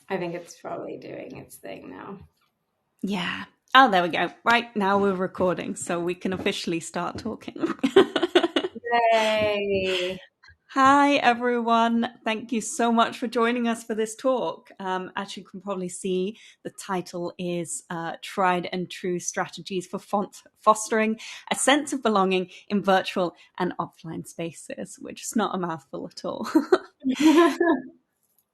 I think it's probably doing its thing now. Yeah. Oh, there we go. Right now we're recording, so we can officially start talking. Yay! Hi, everyone. Thank you so much for joining us for this talk. As you can probably see, the title is Tried and True Strategies for Fostering a Sense of Belonging in Virtual and Offline Spaces, which is not a mouthful at all.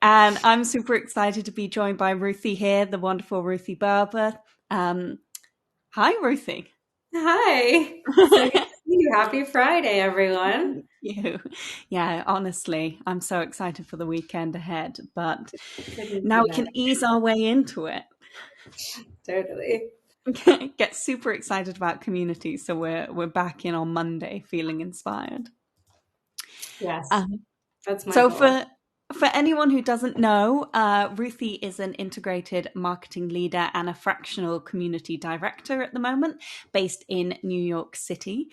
And I'm super excited to be joined by Ruthie here, the wonderful Ruthie Berber. Um, Hi, Ruthie. Hi. So good to see you. Happy Friday, everyone. Thank you. Yeah, honestly, I'm so excited for the weekend ahead, but Couldn't now we deny. can ease our way into it. Totally. Get super excited about community, so we're back in on Monday feeling inspired. Yes, Um, that's my so goal. for anyone who doesn't know, Ruthie is an integrated marketing leader and a fractional community director at the moment, based in New York City.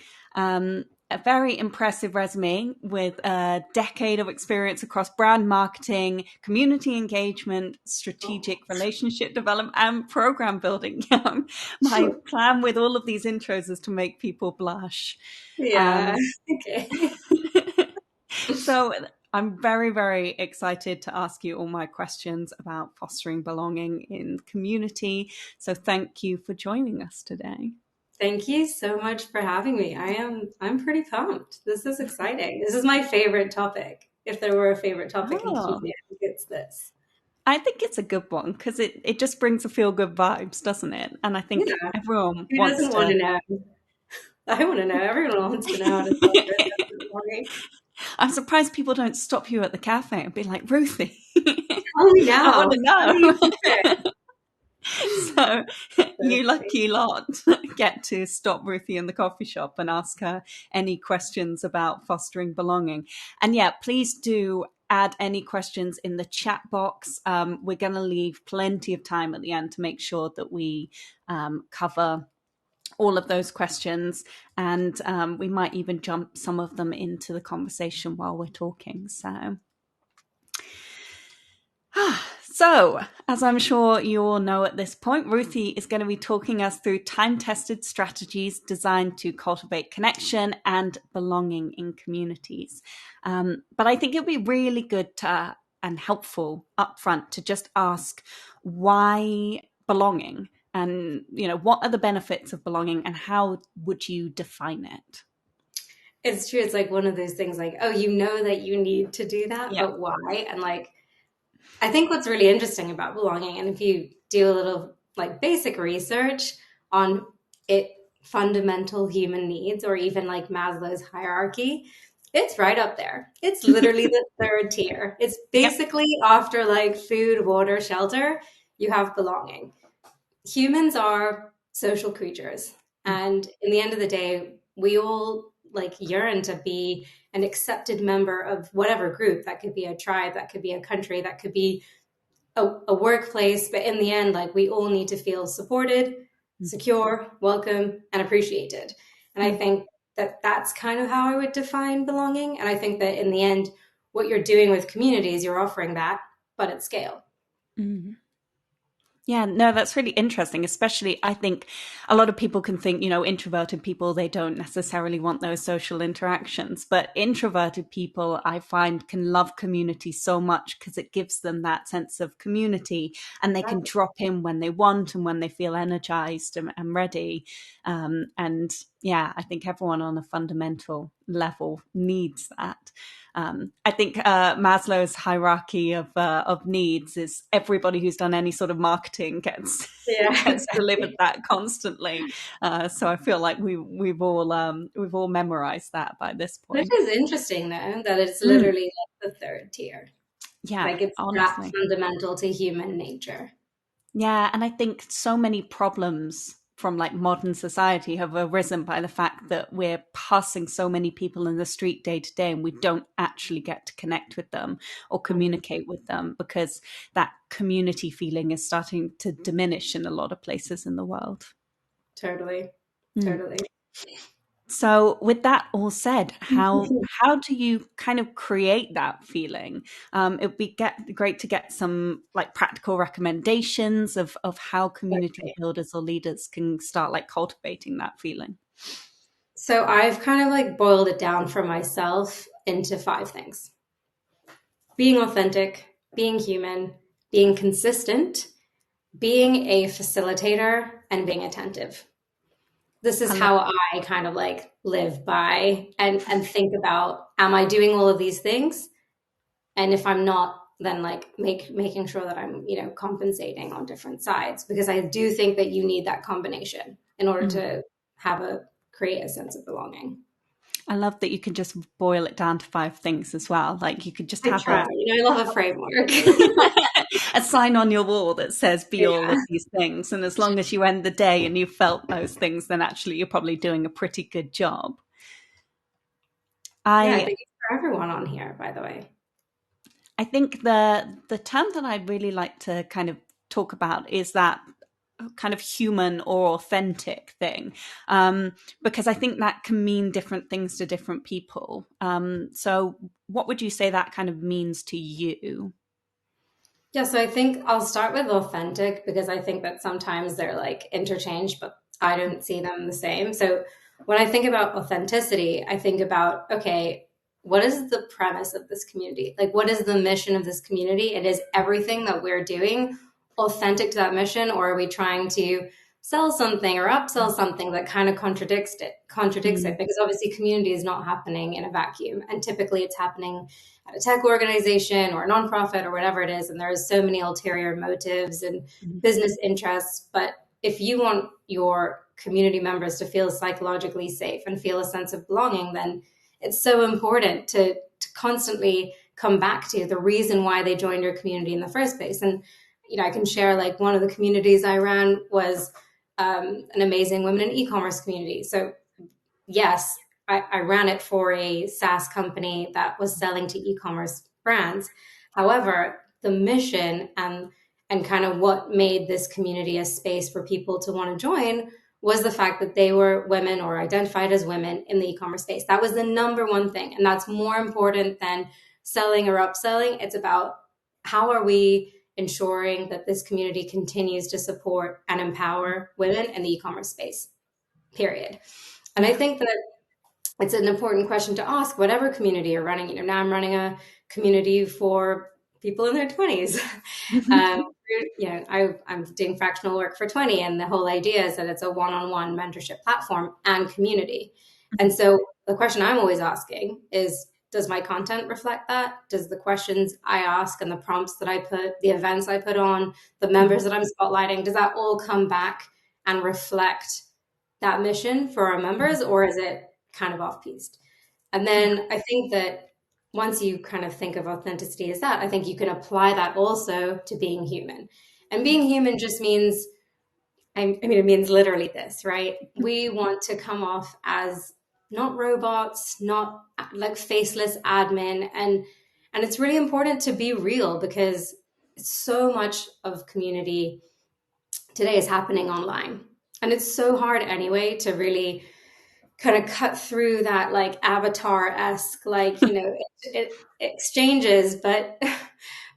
A very impressive resume with a decade of experience across brand marketing, community engagement, strategic relationship development, and program building. My plan with all of these intros is to make people blush. Yeah. Um, Okay. so I'm very, very excited to ask you all my questions about fostering belonging in community. So thank you for joining us today. Thank you so much for having me. I'm pretty pumped. This is exciting. This is my favorite topic. If there were a favorite topic in Oh, community, I think it's this. I think it's a good one because it just brings a feel good vibes, doesn't it? And I think Yeah. everyone Who wants doesn't want to. to know? I want to know. Everyone wants to know how to solve their sense of belonging. I'm surprised people don't stop you at the cafe and be like, Ruthie, Tell me I want now. to How do you do know. it? So So you funny. lucky lot get to stop Ruthie in the coffee shop and ask her any questions about fostering belonging. And yeah, please do add any questions in the chat box. We're going to leave plenty of time at the end to make sure that we cover all of those questions, and we might even jump some of them into the conversation while we're talking. So, as I'm sure you all know at this point, Ruthie is going to be talking us through time tested strategies designed to cultivate connection and belonging in communities. But I think it'd be really good to, and helpful upfront to just ask why belonging, and what are the benefits of belonging and how would you define it? It's true. It's like one of those things like, oh, you know that you need to do that, Yeah. but why? And like, I think what's really interesting about belonging, and if you do a little like basic research on it, fundamental human needs, or even like Maslow's hierarchy, it's right up there. It's literally the third tier. It's Yep. basically after like food, water, shelter, you have belonging. Humans are social creatures, and in the end of the day, we all like yearn to be an accepted member of whatever group. That could be a tribe, that could be a country, that could be a workplace, but in the end, like we all need to feel supported, secure, welcome, and appreciated. And I think that that's kind of how I would define belonging. And I think that in the end, what you're doing with communities, you're offering that, but at scale. Mm. Yeah, no, that's really interesting. Especially, I think a lot of people can think, introverted people, they don't necessarily want those social interactions. But introverted people, I find, can love community so much because it gives them that sense of community and they can drop in when they want and when they feel energized and ready. And yeah, I think everyone on a fundamental level needs that. I think Maslow's hierarchy of needs is everybody who's done any sort of marketing gets Yeah, gets delivered exactly. that constantly. So I feel like we've all memorized that by this It point. is interesting though that it's Mm, literally like the third tier. yeah, Like it's that honestly. fundamental to human nature. Yeah, and I think so many problems from like modern society have arisen by the fact that we're passing so many people in the street day to day and we don't actually get to connect with them or Mhm. communicate with them because that community feeling is starting to diminish in a lot of places in the world. Totally. Mm. Totally. So, with that all said, how do you kind of create that feeling? It would be great to get some like practical recommendations of how community builders or leaders can start like cultivating that feeling. So I've kind of like boiled it down for myself into five things: being authentic, being human, being consistent, being a facilitator, and being attentive. This is I love. how I kind of like live by and think about, am I doing all of these things? And if I'm not, then like making sure that I'm, compensating on different sides, because I do think that you need that combination in order Mm. to have a create a sense of belonging. I love that you can just boil it down to five things as well. Like you could just I have try, I love a framework. a sign on your wall that says be all of Yeah. these things. And as long as you end the day and you felt those things, then actually you're probably doing a pretty good job. Yeah, I I think it's for everyone on here, by the way. I think the term that I'd really like to kind of talk about is that kind of human or authentic thing, because I think that can mean different things to different people. So, what would you say that kind of means to you? Yeah, so I think I'll start with authentic because I think that sometimes they're like interchanged, but I don't see them the same. So when I think about authenticity, I think about, okay, what is the premise of this community? Like, what is the mission of this community? It is everything that we're doing authentic to that mission, or are we trying to sell something or upsell something that kind of contradicts it? Mm, Because obviously community is not happening in a vacuum. And typically it's happening at a tech organization or a nonprofit or whatever it is. And there's so many ulterior motives and mm, business interests. But if you want your community members to feel psychologically safe and feel a sense of belonging, then it's so important to constantly come back to the reason why they joined your community in the first place. And, I can share like one of the communities I ran was an amazing women in e-commerce community. So yes, I ran it for a SaaS company that was selling to e-commerce brands. However, the mission and kind of what made this community a space for people to want to join was the fact that they were women or identified as women in the e-commerce space. That was the number one thing. And that's more important than selling or upselling. It's about how are we ensuring that this community continues to support and empower women in the e-commerce space, period. And I yeah. think that it's an important question to ask whatever community you're running. Now I'm running a community for people in their 20s. um, I'm doing fractional work for 20, and the whole idea is that it's a one-on-one mentorship platform and community. And so the question I'm always asking is, does my content reflect that? Does the questions I ask and the prompts that I put, the events I put on, the members that I'm spotlighting, does that all come back and reflect that mission for our members, or is it kind of off piste? And Yeah. then I think that once you kind of think of authenticity as that, I think you can apply that also to being human. And being human just means, I mean, it means literally this, right? We want to come off as not robots, not like faceless admin. And it's really important to be real because so much of community today is happening online. And it's so hard anyway to really kind of cut through that like avatar-esque like exchanges, but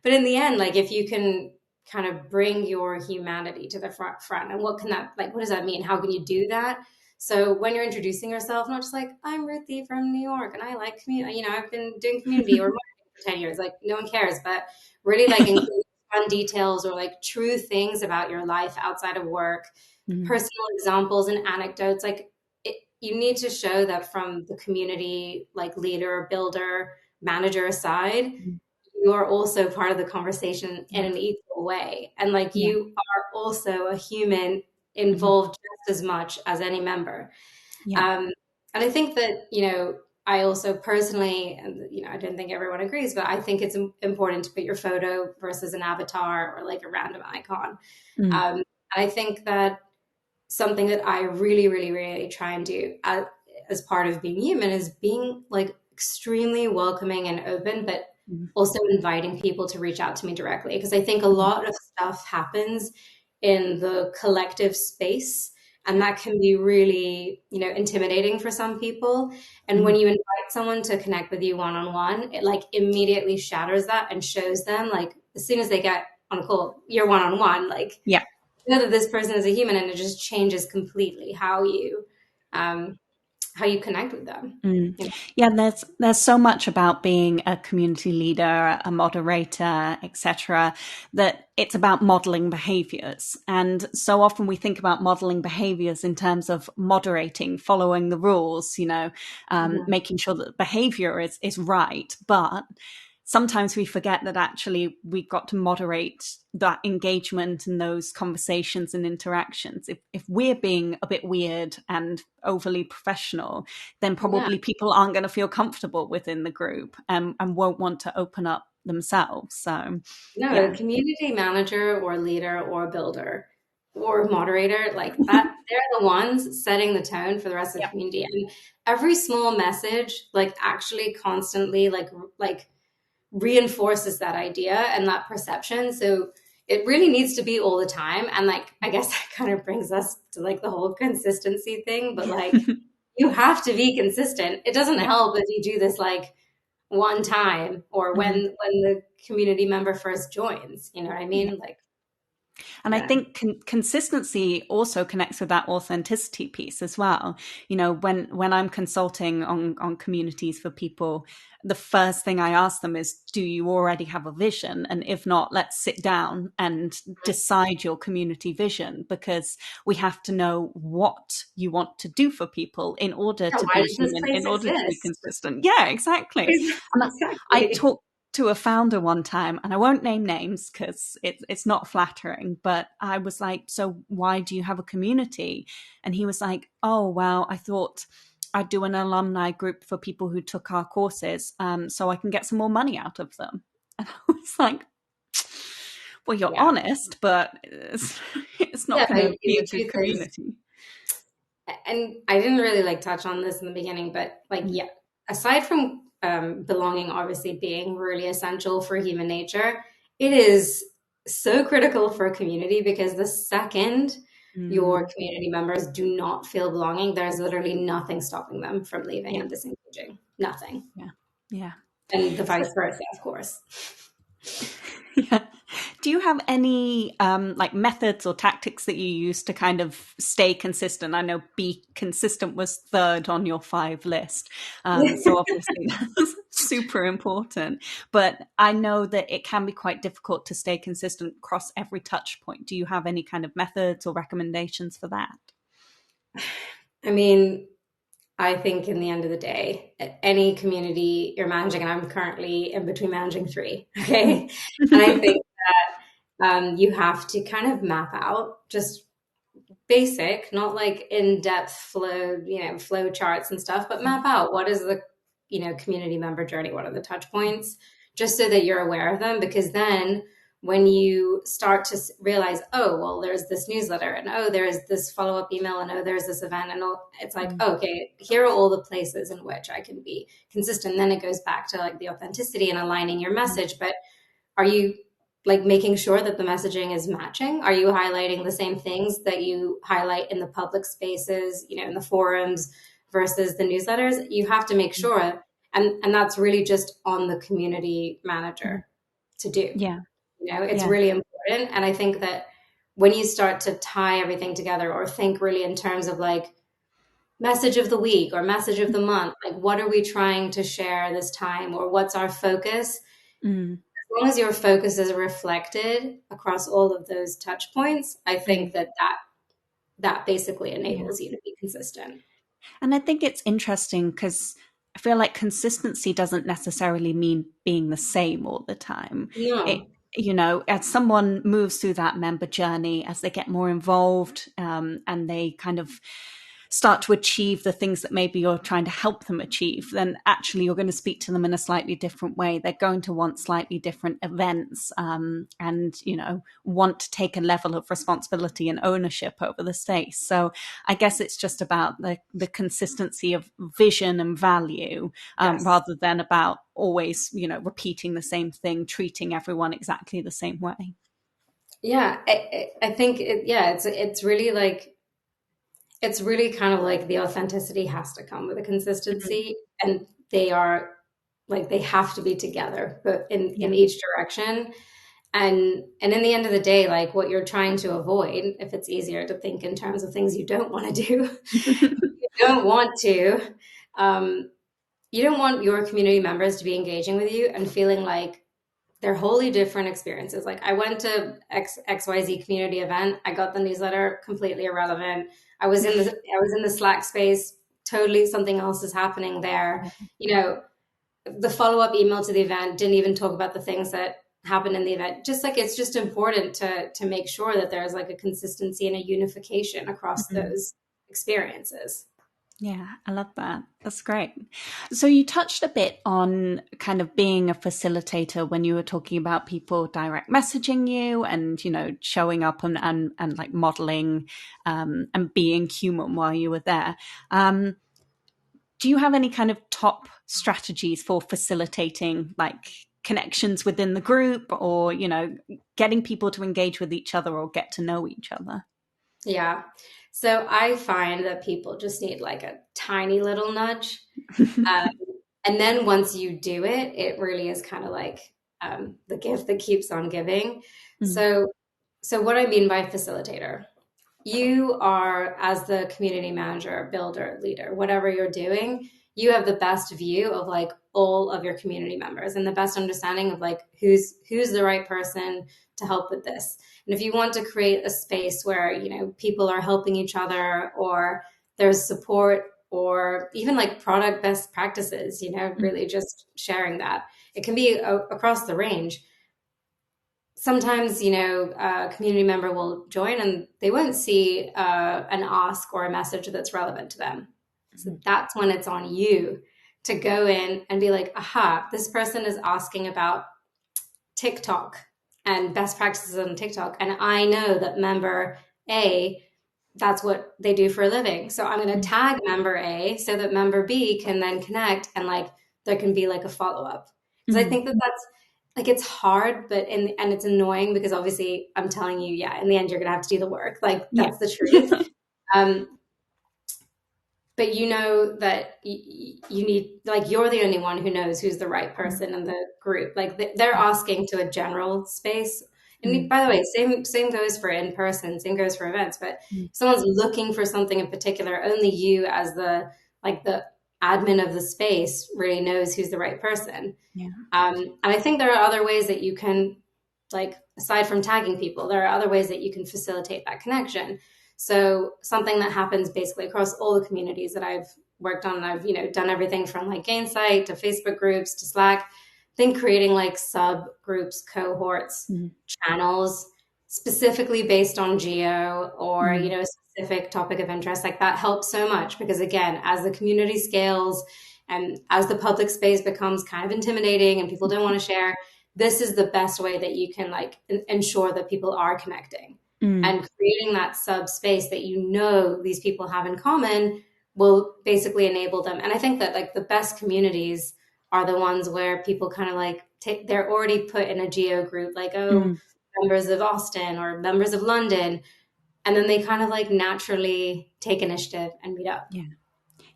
in the end, like if you can kind of bring your humanity to the front, and what can that, like, what does that mean, how can you do that? So when you're introducing yourself, not just like, I'm Ruthie from New York and I like community, I've been doing community or marketing for 10 years, like no one cares, but really like include fun details or like true things about your life outside of work, Mm, personal examples and anecdotes. Like you need to show that from the community, like leader, builder, manager side, mm, you are also part of the conversation in yeah. an equal way. And like Yeah. you are also a human Mhm. involved just as much as any member. Yeah. Um, and I think that, I also personally, and I don't think everyone agrees, but I think it's important to put your photo versus an avatar or like a random icon. Mm, And I think that something that I really, really, really try and do as part of being human is being like extremely welcoming and open, but mm, also inviting people to reach out to me directly. Because I think a mm, lot of stuff happens in the collective space. And that can be really, intimidating for some people. And when Mm. you invite someone to connect with you one on one, it like immediately shatters that and shows them, like, as soon as they get on a call, you're one on one, like, Yeah. know that this person is a human, and it just changes completely um, how you connect with them. Mm. You know? Yeah, there's so much about being a community leader, a moderator, etc., that it's about modeling behaviors. And so often we think about modeling behaviors in terms of moderating, following the rules, Mhm. making sure that the behavior is right. But sometimes we forget that actually we've got to moderate that engagement and those conversations and interactions. If we're being a bit weird and overly professional, then Yeah. probably people aren't going to feel comfortable within the group, and won't want to open up themselves. So, No, a yeah. community manager or leader or builder or moderator, like that, they're the ones setting the tone for the rest of the Yep. community. And every small message, like, actually constantly, like reinforces that idea and that perception. So it really needs to be all the time. And, like, I guess that kind of brings us to, like, the whole consistency thing. But, like, you have to be consistent. It doesn't Yeah. help if you do this like one time, or Mhm. when the community member first joins. You know what I Yeah. mean? Like, And I yeah. think consistency also connects with that authenticity piece as well. When I'm consulting on communities for people, the first thing I ask them is, do you already have a vision? And if not, let's sit down and decide your community vision, because we have to know what you want to do for people in order Yeah, to why be does this human, place in order to be exist? consistent. Yeah, exactly. And I Exactly. talk to a founder one time, and I won't name names because it's not flattering, but I was like, so why do you have a community? And he was like, oh, well, I thought I'd do an alumni group for people who took our courses, so I can get some more money out of them. And I was like, well, you're Yeah. honest, but it's not Yeah, going but to be the a good truth is, community. and I didn't really like touch on this in the beginning, but, like, Mm. yeah, aside from belonging obviously being really essential for human nature, it is so critical for a community, because the second your Mm. community members do not feel belonging, there's literally nothing stopping them from leaving Yeah, and disengaging. Nothing. yeah, yeah. And the So, vice versa, of course. yeah. Do you have any like methods or tactics that you use to kind of stay consistent? I know be consistent was third on your 5 list. So obviously that's super important. But I know that it can be quite difficult to stay consistent across every touch point. Do you have any kind of methods or recommendations for that? I mean, I think in the end of the day, any community you're managing, and I'm currently in between managing three, Mm. okay? And I think you have to kind of map out just basic, not like in-depth flow charts and stuff, but map out what is the, community member journey, what are the touch points, just so that you're aware of them. Because then when you start to realize, oh, well, there's this newsletter, and oh, there's this follow-up email, and oh, there's this event, and oh, it's like, Mm. oh, okay, here are all the places in which I can be consistent. Then it goes back to, like, the authenticity and aligning your Mm. message. But are you, like, making sure that the messaging is matching? Are you highlighting the same things that you highlight in the public spaces, in the forums, versus the newsletters? You have to make Mm. sure, and that's really just on the community Mm. manager to do. Yeah, It's yeah. really important. And I think that when you start to tie everything together, or think really in terms of, like, message of the week or message of the month, like, what are we trying to share this time, or what's our focus? Mm. As long as your focus is reflected across all of those touch points, I Mm. think that basically Yeah. enables you to be consistent. And I think it's interesting because I feel like consistency doesn't necessarily mean being the same all the time. It, No. as someone moves through that member journey, as they get more involved, and they kind of start to achieve the things that maybe you're trying to help them achieve, then actually you're going to speak to them in a slightly different way. They're going to want slightly different events, and want to take a level of responsibility and ownership over the space. So I guess it's just about the consistency of vision and value, Yes. rather than about always repeating the same thing, treating everyone exactly the same way. Yeah. I think yeah, it's really like it's really kind of like the authenticity has to come with a Mhm. consistency, and they are like they have to be together, but in Yeah. each direction. And in the end of the day, like what you're trying to avoid, if it's easier to think in terms of things you don't want to do, you don't want to. Um, you don't want your community members to be engaging with you and feeling like they're wholly different experiences. Like I went to XYZ community event, I got the newsletter, completely irrelevant. I was in the Slack space, totally something else is happening there. You know, the follow-up email to the event didn't even talk about the things that happened in the event. Just like it's just important to make sure that there's like a consistency and a unification across Mhm. those experiences. Yeah, I love that. That's great. So you touched a bit on kind of being a facilitator when you were talking about people direct messaging you and, showing up and like modeling and being human while you were there. Um, do you have any kind of top strategies for facilitating like connections within the group or, getting people to engage with each other or get to know each other? Yeah. So I find that people just need like a tiny little nudge. Um, and then once you do it, it really is kind of like the gift that keeps on giving. Mm, So, so what I mean by facilitator, you are, as the community manager, builder, leader, whatever you're doing, you have the best view of like all of your community members and the best understanding of like who's the right person to help with this. And if you want to create a space where, people are helping each other, or there's support, or even like product best practices, mm, really just sharing that. It can be across the range. Sometimes, a community member will join and they won't see an ask or a message that's relevant to them. So that's when it's on you to go in and be like, aha, this person is asking about TikTok and best practices on TikTok. And I know that member A, that's what they do for a living. So I'm going to mm, tag member A so that member B can then connect, and like there can be like a follow up. Because I mm. think that that's like it's hard, but and it's annoying because obviously I'm telling you, yeah, in the end you're going to have to do the work. Like Yeah. that's the truth. Um, but you know that you need like you're the only one who knows who's the right Mm, person in the group. Like they're asking to a general space. And mm, by the way, same goes for in person, same goes for events. But mm. if someone's looking for something in particular, only you as the admin of the space really knows who's the right person. Yeah. And I think there are other ways that you can, like, aside from tagging people, there are other ways that you can facilitate that connection. So something that happens basically across all the communities that I've worked on, and I've, done everything from like Gainsight to Facebook groups to Slack. I think creating like subgroups, cohorts, Mm, channels, specifically based on geo or, mm, a specific topic of interest, like that helps so much because again, as the community scales, and as the public space becomes kind of intimidating and people don't want to share, this is the best way that you can like ensure that people are connecting. mm. And creating that subspace that these people have in common will basically enable them. And I think that like the best communities are the ones where people kind of like they're already put in a geo group, like, oh, Mm. members of Austin or members of London. And then they kind of like naturally take initiative and meet up. Yeah. And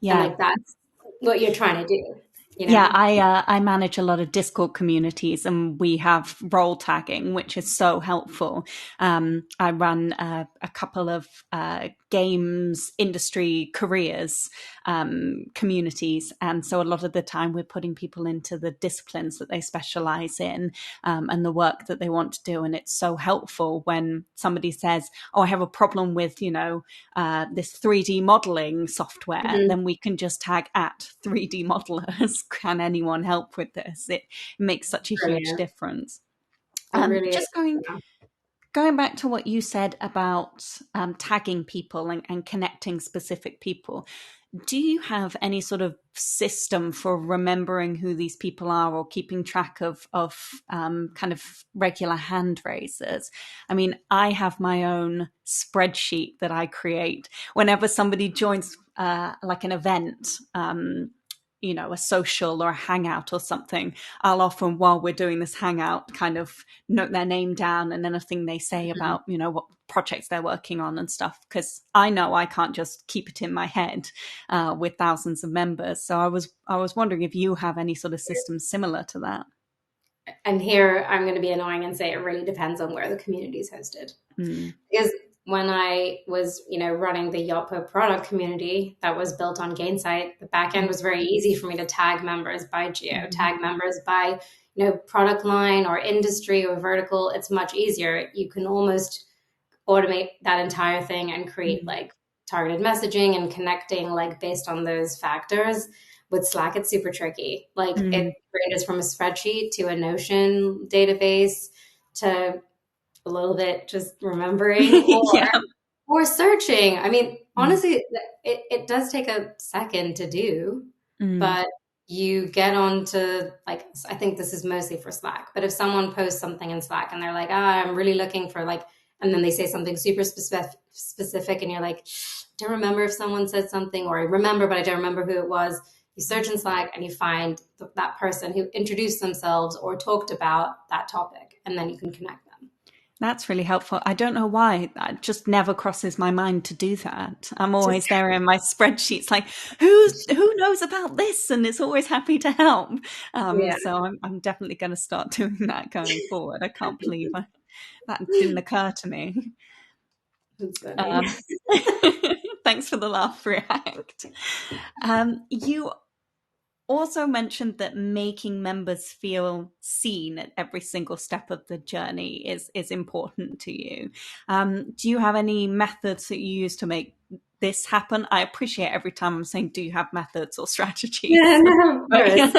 Yeah. like that's what you're trying to do, you Yeah, know? I manage a lot of Discord communities, and we have role tagging, which is so helpful. I run a couple of games industry careers communities, and so a lot of the time we're putting people into the disciplines that they specialize in and the work that they want to do, and it's so helpful when somebody says, "Oh, I have a problem with this 3D modeling software," Mhm. then we can just tag at 3D modelers. Can anyone help with this? It makes such a huge Brilliant. difference. It really is. Just going Yeah. going back to what you said about tagging people and connecting specific people, do you have any sort of system for remembering who these people are or keeping track of kind of regular hand raisers? I mean, I have my own spreadsheet that I create whenever somebody joins like an event. a social or a hangout or something, I'll often, while we're doing this hangout, kind of note their name down and anything they say about, what projects they're working on and stuff, because I know I can't just keep it in my head with thousands of members. So I was wondering if you have any sort of system similar to that. And here I'm going to be annoying and say it really depends on where the community is hosted. Mm. Because when I was, running the Yotpo product community that was built on Gainsight, the backend was very easy for me to tag members by geo, tag members by, product line or industry or vertical. It's much easier. You can almost automate that entire thing and create like targeted messaging and connecting like based on those factors. With Slack, it's super tricky. Like it ranges from a spreadsheet to a Notion database to a little bit just remembering Yeah. or searching. I mean, Mm. honestly, it does take a second to do, Mm. but you get on to like, I think this is mostly for Slack, but if someone posts something in Slack and they're like, I'm really looking for like, and then they say something super specific and you're like, I don't remember if someone said something, or I remember, but I don't remember who it was. You search in Slack and you find that person who introduced themselves or talked about that topic, and then you can connect them. That's really helpful. I don't know why. It just never crosses my mind to do that. I'm Just always there in my spreadsheets, like who knows about this, and it's always happy to help. yeah, So I'm definitely going to start doing that going forward. I can't believe that didn't occur to me. it's funny. Um, Thanks for the laugh react. You also mentioned that making members feel seen at every single step of the journey is important to you. Do you have any methods that you use to make this happen? I appreciate every time I'm saying, do you have methods or Yeah, strategies? no, of But course.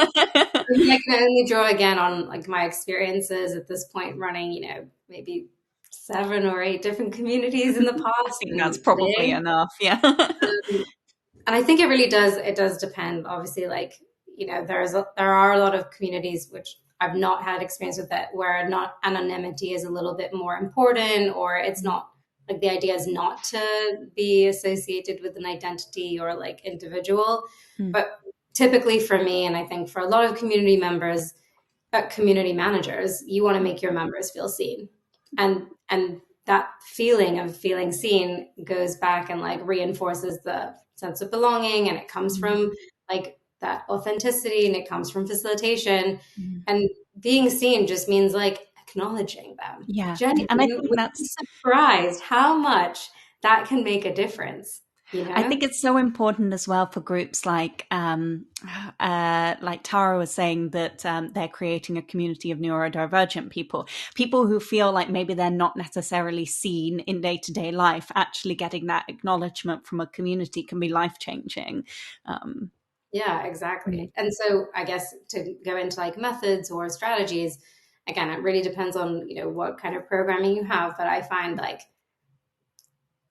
I mean, I can only draw again on like my experiences at this point running, maybe 7 or 8 different communities in the I past think that's and probably today. enough. Yeah. And I think it does depend. Obviously, like, there are a lot of communities which I've not had experience with that where not anonymity is a little bit more important, or it's not like the idea is not to be associated with an identity or like individual. Mm, But typically for me, and I think for a lot of community members, community managers, you want to make your members feel seen, and that feeling of feeling seen goes back and like reinforces the sense of belonging, and it comes mm, from like that authenticity, and it comes from facilitation, mm. and being seen just means like acknowledging them. Yeah. Jenny, And I you think would be that's surprised how much that can make a difference, you I know? think it's so important as well for groups like Tara was saying that they're creating a community of neurodivergent people, people who feel like maybe they're not necessarily seen in day to day life. Actually, getting that acknowledgement from a community can be life changing. Um, Yeah, mm, exactly. And so I guess to go into like methods or strategies, again, it really depends on, what kind of programming you have. But I find like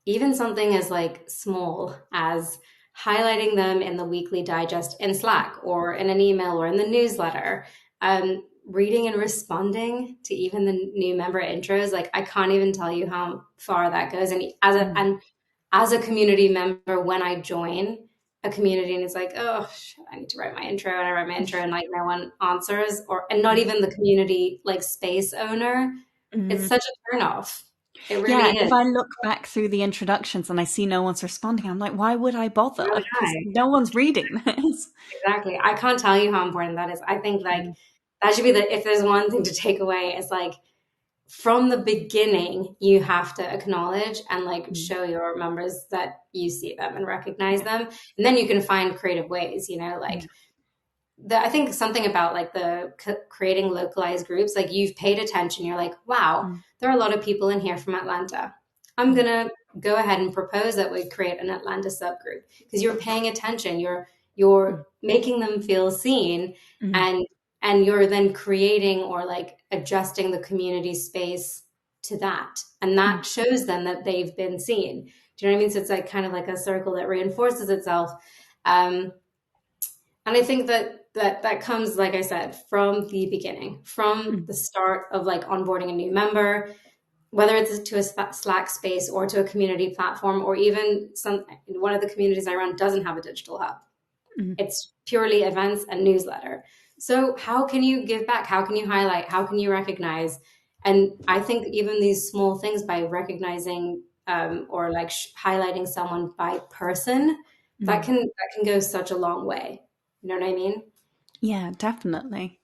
even something as like small as highlighting them in the weekly digest in Slack or in an email or in the newsletter, reading and responding to even the new member intros, like I can't even tell you how far that goes. And mm, as a community member, when I join a community and it's like, oh, I need to write my intro, and I write my intro and like no one answers, and not even the community like space owner, it's mm. such a turn off. It Yeah, really and is. if I look back through the introductions and I see no one's responding, I'm like, why would I Why bother? would Because I? no one's reading this. Exactly. I can't tell you how important that is. I think like Mm, that should be if there's one thing to take away, it's like from the beginning, you have to acknowledge and like mm, show your members that you see them and recognize yeah, them. And then you can find creative ways, yeah, like I think something about like the creating localized groups, like you've paid attention. You're like, wow, mm, there are a lot of people in here from Atlanta. I'm mm, gonna go ahead and propose that we create an Atlanta subgroup because you're paying attention. You're mm, making them feel seen, mm, and you're then creating or like adjusting the community space to that, and mm. that shows them that they've been seen. Do you know what I mean? So it's like kind of like a circle that reinforces itself. Um, and I think that comes, like I said, from the beginning, from Mm. the start of like onboarding a new member, whether it's to a Slack space or to a community platform, or even one of the communities I run doesn't have a digital hub. Mm. It's purely events and newsletter. So how can you give back? How can you highlight? How can you recognize? And I think even these small things, by recognizing or like highlighting someone by person, Mm. that can go such a long way. You know what I mean? Yeah, definitely.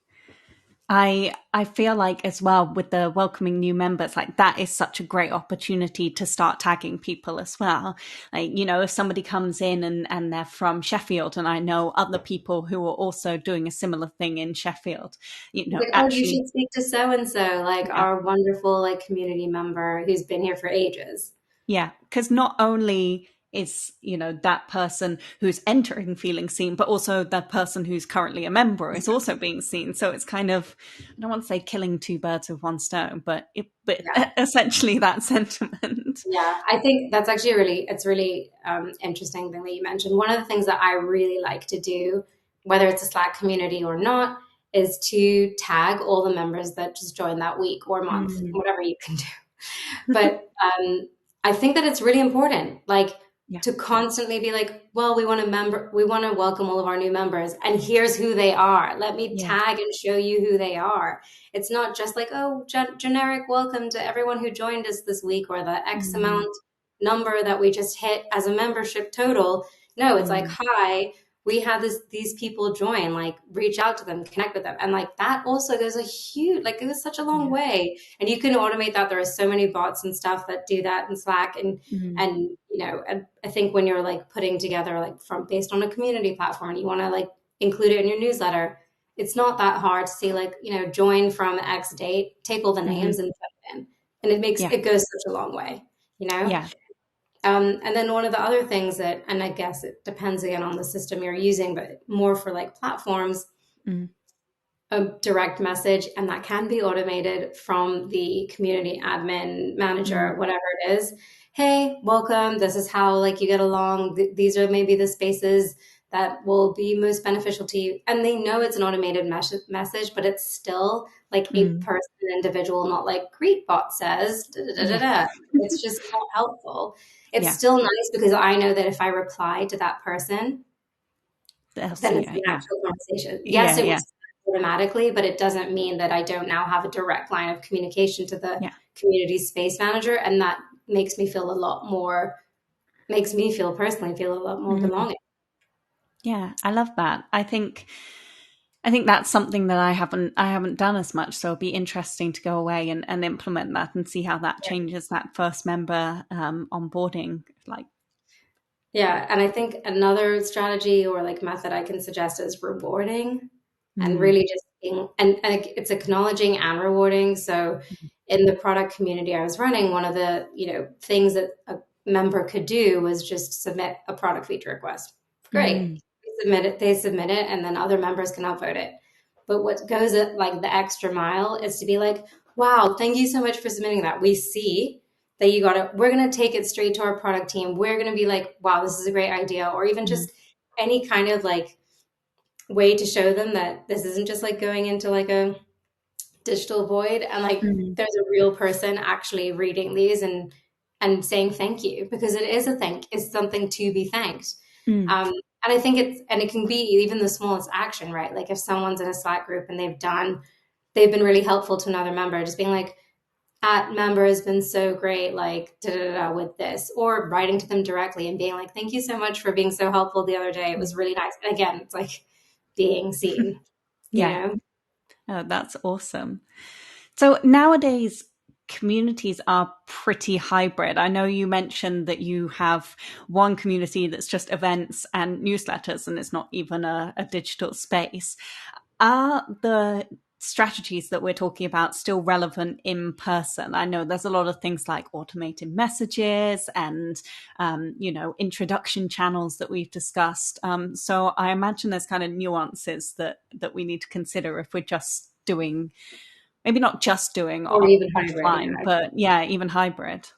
I feel like as well with the welcoming new members, like that is such a great opportunity to start tagging people as well. Like, you know, if somebody comes in and they're from Sheffield and I know other people who are also doing a similar thing in Sheffield, you know, Like, oh, you actually, should speak to so and so, like yeah. our wonderful like community member who's been here for ages. Yeah, because not only is, you know, that person who's entering feeling seen, but also the person who's currently a member is also being seen. So it's kind of, I don't want to say killing two birds with one stone, but Yeah. essentially that sentiment. Yeah, I think that's actually it's really interesting thing that you mentioned. One of the things that I really like to do, whether it's a Slack community or not, is to tag all the members that just joined that week or month, Mm. whatever you can do. But I think that it's really important, like Yeah, to constantly be like, well, we want to welcome all of our new members, and here's who they are. Let me yeah. tag and show you who they are. It's not just like, oh, generic welcome to everyone who joined us this week, or the X Mm. amount number that we just hit as a membership total. No, it's like, Mm. hi, we had these people join, like reach out to them, connect with them. And like that also goes a huge, like it goes such a long Yeah. way. And you can automate that. There are so many bots and stuff that do that in Slack. Mm. And you know, I think when you're like putting together like from based on a community platform, you want to like include it in your newsletter. It's not that hard to see, like, you know, join from X date, take all the Mm. names and put it in. And Yeah. it goes such a long way, you know? Yeah. And then one of the other things that, and I guess it depends again on the system you're using, but more for like platforms, Mm. a direct message, and that can be automated from the community admin Mm. manager, whatever it is. Hey, welcome. This is how like you get along. These are maybe the spaces that will be most beneficial to you. And they know it's an automated message, but it's still like a Mm. person, individual, not like Greetbot says. Da, da, da, da, Yeah. da. It's just not helpful. It's Yeah. still nice because I know that if I reply to that person, They'll then see it's it. an Yeah. actual conversation. Yes, Yeah. it Yeah. was automatically, but it doesn't mean that I don't now have a direct line of communication to the Yeah. community space manager. And that makes me feel a lot more, makes me feel personally feel a lot more Mm. belonging. Yeah. I love that. I think that's something that I haven't done as much. So it'll be interesting to go away and implement that and see how that changes that first member onboarding. Like, Yeah, and I think another strategy or like method I can suggest is rewarding, and mm. really just being, and it's acknowledging and rewarding. So in the product community I was running, one of the, you know, things that a member could do was just submit a product feature request. Great. Mm. They submit it, and then other members can upvote it. But what goes at like the extra mile is to be like, wow, thank you so much for submitting that. We see that you got it. We're going to take it straight to our product team. We're going to be like, wow, this is a great idea. Or even Mm. just any kind of like way to show them that this isn't just like going into like a digital void, and like Mm. there's a real person actually reading these and saying thank you, because it is a thank, is something to be thanked. Mm. And I think and it can be even the smallest action, right? Like if someone's in a Slack group and they've been really helpful to another member, just being like, at member has been so great, like da, da, da, da, with this, or writing to them directly and being like, thank you so much for being so helpful the other day. It was Mm. really nice. And again, it's like being seen, you Yeah. know? Oh, that's awesome. So nowadays, communities are pretty hybrid. I know you mentioned that you have one community that's just events and newsletters, and it's not even a digital space. Are the strategies that we're talking about still relevant in person? I know there's a lot of things like automated messages and introduction channels that we've discussed. So I imagine there's kind of nuances that we need to consider if we're just doing, maybe not just doing Or even hybrid. offline, but yeah, even hybrid.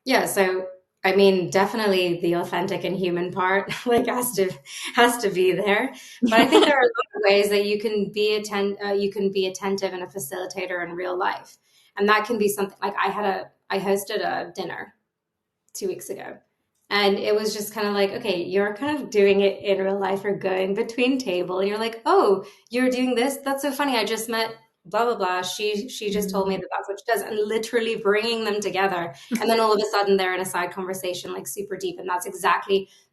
Yeah, so I mean, definitely the authentic and human part like has to be there. But I think there are a lot of ways that you can be attentive and a facilitator in real life, and that can be something like I hosted a dinner 2 weeks ago, And it was just kind of like, okay, you're kind of doing it in real life. You're going between table and you're like, oh, you're doing this. That's so funny. I just met blah, blah, blah. She just told me Mm, that that's what she does, and literally bringing them together. And then all of a sudden they're in a side conversation, like super deep. And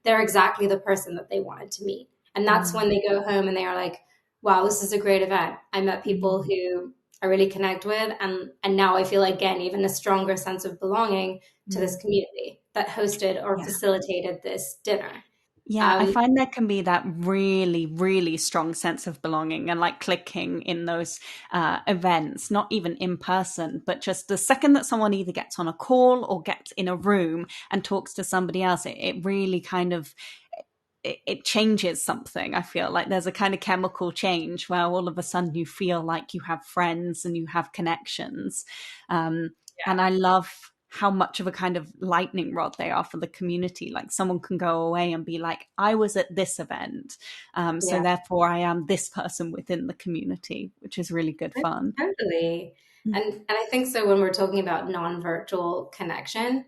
they're exactly the person that they wanted to meet. And that's when mm, they go home and they are like, wow, this is a great event. I met people mm, who I really connect with. And now I feel, again, even a stronger sense of belonging to this mm. community that hosted or Yeah. facilitated this dinner. Yeah, I Um, find there can be that really, really strong sense of belonging and like clicking in those events, not even in person, but just the second that someone either gets on a call or gets in a room and talks to somebody else, it really kind of it changes something. I feel like there's a kind of chemical change where all of a sudden you feel like you have friends and you have connections. Um, and I love how much of a kind of lightning rod they are for the community. Like someone can go away and be like, I was at this event. So yeah, therefore I am this person within the community, which is really good fun. totally. Mm, And I think so when we're talking about non-virtual connection,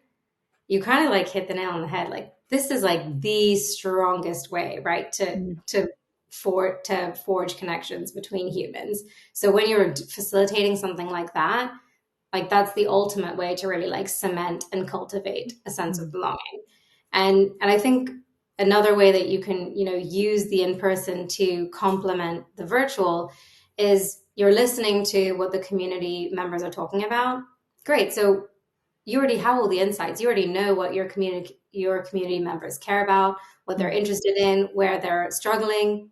you kind of like hit the nail on the head. Like this is like the strongest way, right? mm, To forge connections between humans. So when you're facilitating something like that's the ultimate way to really like cement and cultivate a sense of mm, belonging. And I think another way that you can, use the in-person to complement the virtual is you're listening to what the community members are talking about. Great. So you already have all the insights. You already know what your community members care about, what they're mm, interested in, where they're struggling.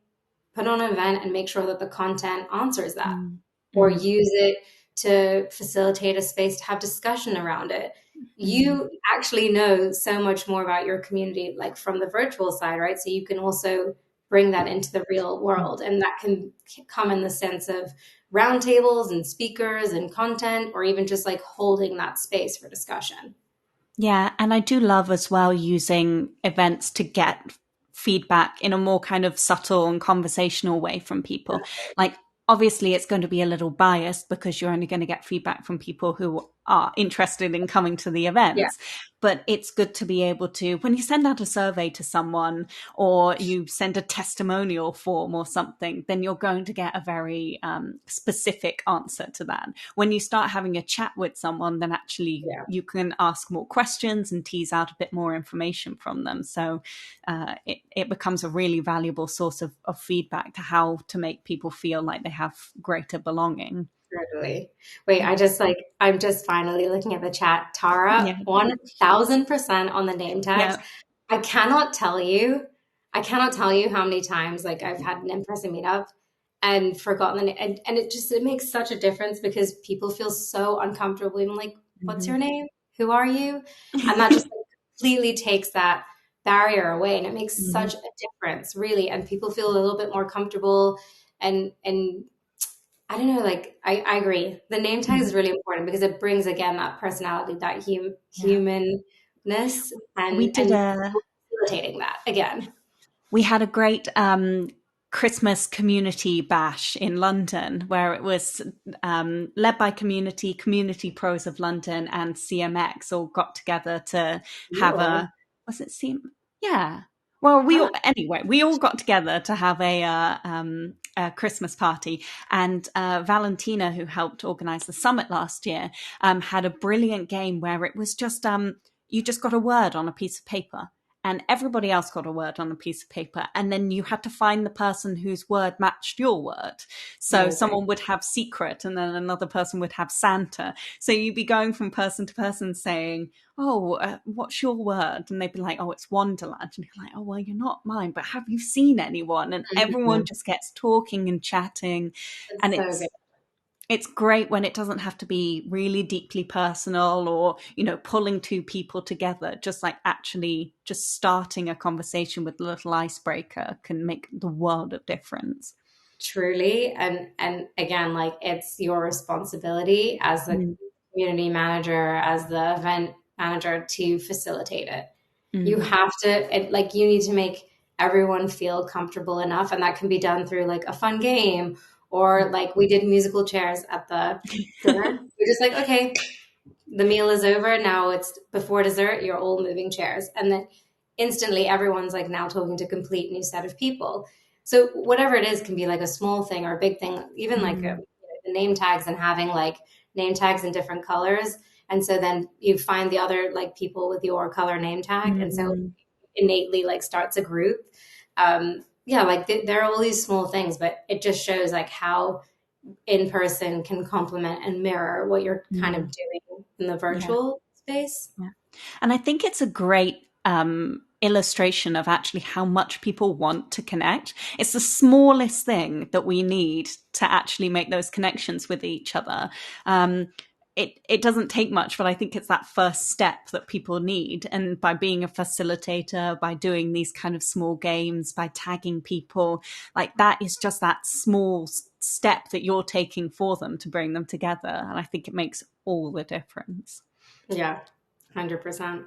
Put on an event and make sure that the content answers that, mm, or mm, use it to facilitate a space to have discussion around it. mm. You actually know so much more about your community, like from the virtual side, right? So you can also bring that into the real Mm. world. And that can come in the sense of roundtables and speakers and content, or even just like holding that space for discussion. Yeah, and I do love as well using events to get feedback in a more kind of subtle and conversational way from people. Like, obviously, it's going to be a little biased because you're only going to get feedback from people who are interested in coming to the Yeah, events. But it's good to be able to, when you send out a survey to someone or you send a testimonial form or something, then you're going to get a very specific answer to that. When you start having a chat with someone, then actually yeah. you can ask more questions and tease out a bit more information from them. So it becomes a really valuable source of feedback to how to make people feel like they have greater belonging. Totally. Wait, I'm just finally looking at the chat. Tara, Yeah. 1000% on the name tags. Yeah. I cannot tell you, I cannot tell you how many times like I've had an in-person meetup and forgotten the name. And it makes such a difference because people feel so uncomfortable. Even like, what's Mm-hmm. your name? Who are you? And that just like, completely takes that barrier away. And it makes Mm-hmm. such a difference, really. And people feel a little bit more comfortable and I don't know, like I agree. The name tag is really important because it brings again that personality, that Yeah. humanness We did and a facilitating that again. we had a great Christmas community bash in London where it was led by Community Pros of London and CMX all got together to have Cool. a was it CM? Yeah. Well, Oh, we all got together to have a Christmas party, and Valentina, who helped organise the summit last year, had a brilliant game where it was just you just got a word on a piece of paper and everybody else got a word on a piece of paper, and then you had to find the person whose word matched your word. So amazing. someone would have secret and then another person would have Santa. So you'd be going from person to person saying, oh, what's your word? And they'd be like, oh, it's Wonderland. And you're like, oh, well, you're not mine, but have you seen anyone? And everyone Mhm. just gets talking and chatting, It's and so good. it's great when it doesn't have to be really deeply personal or pulling two people together. Just like actually just starting a conversation with a little icebreaker can make the world of difference. Truly. And again, like it's your responsibility as the Mm, community manager, as the event manager to facilitate it. You mm, have to like you need to make everyone feel comfortable enough, and that can be done through like a fun game or like we did musical chairs at the dinner. We're just like, okay, the meal is over. Now it's before dessert. You're all moving chairs. And then instantly everyone's like now talking to a complete new set of people. So whatever it is can be like a small thing or a big thing, even like Mm, the name tags and having like name tags in different colors. And so then you find the other like people with your color name tag. And so mm, innately like starts a group. Yeah, like there are all these small things, but it just shows like how in person can complement and mirror what you're kind of mm. doing in the Yeah, virtual space. yeah. And I think it's a great illustration of actually how much people want to connect. It's the smallest thing that we need to actually make those connections with each other. It doesn't take much, but I think it's that first step that people need. And by being a facilitator, by doing these kind of small games, by tagging people, like that is just that small step that you're taking for them to bring them together. And I think it makes all the difference. Yeah, 100%.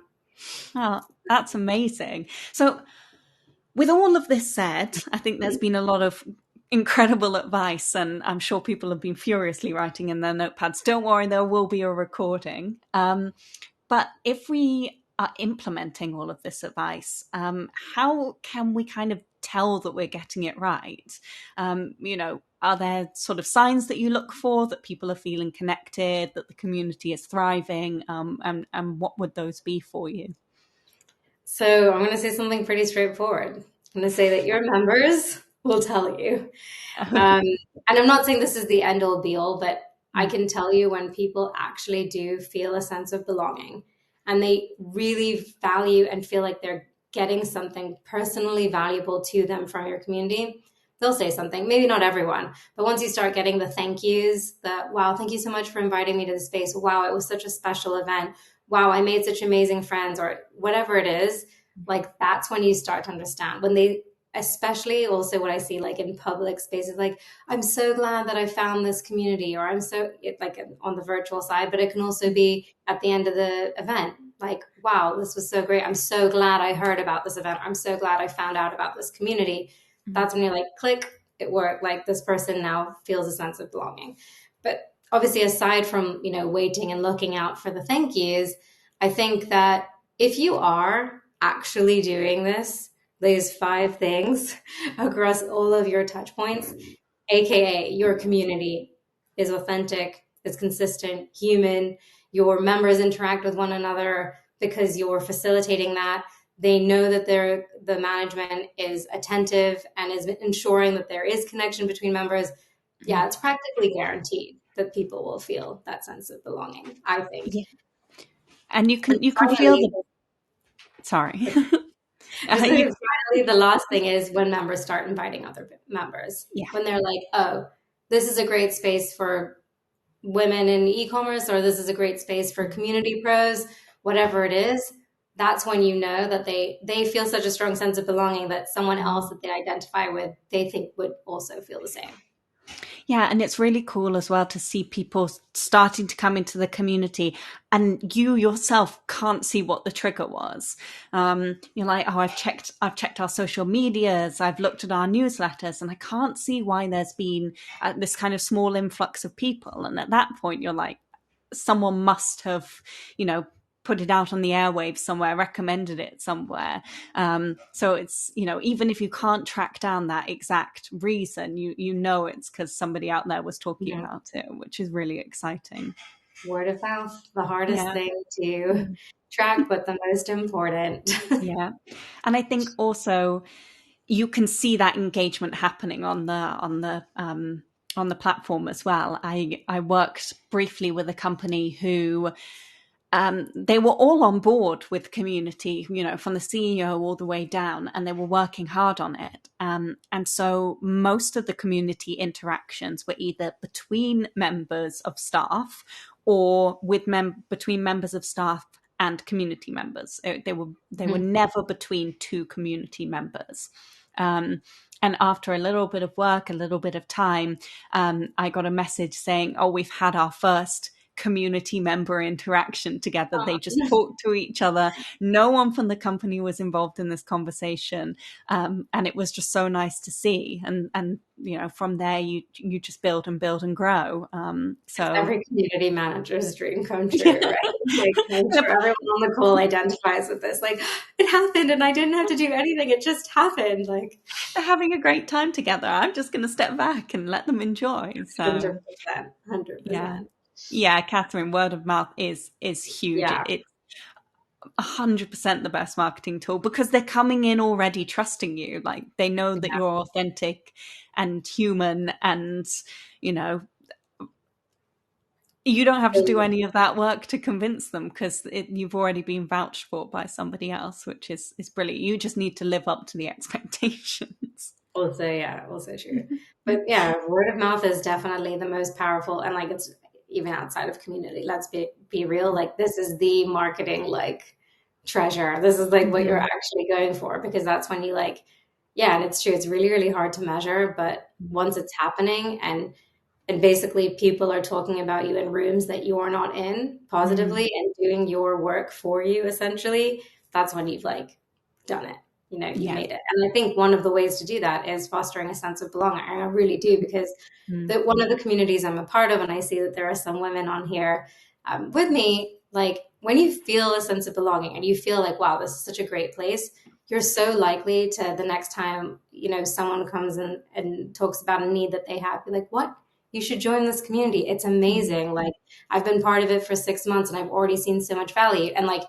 Oh, that's amazing. So, with all of this said, I think there's been a lot of incredible advice, and I'm sure people have been furiously writing in their notepads. Don't worry, there will be a recording. But if we are implementing all of this advice, how can we kind of tell that we're getting it right? Are there sort of signs that you look for that people are feeling connected, that the community is thriving, and what would those be for you? So I'm going to say something pretty straightforward. I'm going to say that your members will tell you. Okay. And I'm not saying this is the end all be all, but I Mm, can tell you when people actually do feel a sense of belonging and they really value and feel like they're getting something personally valuable to them from your community, they'll say something. Maybe not everyone, but once you start getting the thank yous, the wow, thank you so much for inviting me to the space. Wow, it was such a special event. Wow, I made such amazing friends, or whatever it is, like that's when you start to understand. When they, especially also what I see like in public spaces, like, I'm so glad that I found this community, or I'm so like on the virtual side, but it can also be at the end of the event. Like, wow, this was so great. I'm so glad I heard about this event. I'm so glad I found out about this community. mm, That's when you're like, click, it worked. Like this person now feels a sense of belonging. But obviously, aside from, waiting and looking out for the thank yous, I think that if you are actually doing this, these 5 things across all of your touch points, aka your community is authentic, is consistent, human, your members interact with one another because you're facilitating that. They know that the management is attentive and is ensuring that there is connection between members. mm. Yeah, it's practically guaranteed that people will feel that sense of belonging, I think. Yeah. And you And can feel finally, the sorry. just You, finally, the last thing is when members start inviting other members. yeah. When they're like, oh, this is a great space for women in e-commerce, or this is a great space for community pros, whatever it is, that's when you know that they feel such a strong sense of belonging that someone else that they identify with, they think would also feel the same. Yeah, and it's really cool as well to see people starting to come into the community, and you yourself can't see what the trigger was. You're like, oh, I've checked our social medias, I've looked at our newsletters, and I can't see why there's been this kind of small influx of people. And at that point, you're like, someone must have, you know, put it out on the airwaves somewhere, recommended it somewhere. So it's, you know, even if you can't track down that exact reason, you know it's because somebody out there was talking Yeah. about it, which is really exciting. Word of mouth, the hardest Yeah. thing to Mm. track, but the most important. Yeah. And I think also you can see that engagement happening on the platform as well. I worked briefly with a company who they were all on board with community, you know, from the CEO all the way down, and they were working hard on it. And so most of the community interactions were either between members of staff or with between members of staff and community members. They were never between two community members. Um, and after a little bit of work, a little bit of time, I got a message saying, "Oh, we've had our first community member interaction together. They just talked to each other. No one from the company was involved in this conversation. And it was just so nice to see. And from there you just build and grow. It's So every community manager's dream come true, yeah. right? Like, I'm sure everyone on the call identifies with this. Like, it happened and I didn't have to do anything. It just happened. Like, They're having a great time together. I'm just going to step back and let them enjoy. So 100%, yeah, 100%. yeah, Catherine, word of mouth is huge. Yeah, It's 100% the best marketing tool because they're coming in already trusting you. Like they know that yeah, you're authentic and human, and you know you don't have to do any of that work to convince them because you've already been vouched for by somebody else, which is brilliant. You just need to live up to the expectations. also, yeah, also true. But yeah, word of mouth is definitely the most powerful, and like it's even outside of community. Let's be real. Like this is the marketing like treasure. This is like what you're Mhm. actually going for because that's when you like, yeah, and it's true. It's really really hard to measure, but once it's happening and basically people are talking about you in rooms that you are not in Mm. positively and doing your work for you essentially, that's when you've like done it, you've Yeah. made it. And I think one of the ways to do that is fostering a sense of belonging, and I really do, because Mm. that one of the communities I'm a part of, and I see that there are some women on here with me, like when you feel a sense of belonging and you feel like, wow, this is such a great place, you're so likely to the next time someone comes in and talks about a need that they have, be like, what, you should join this community. It's Mm. amazing. Like I've been part of it for 6 months and I've already seen so much value. And like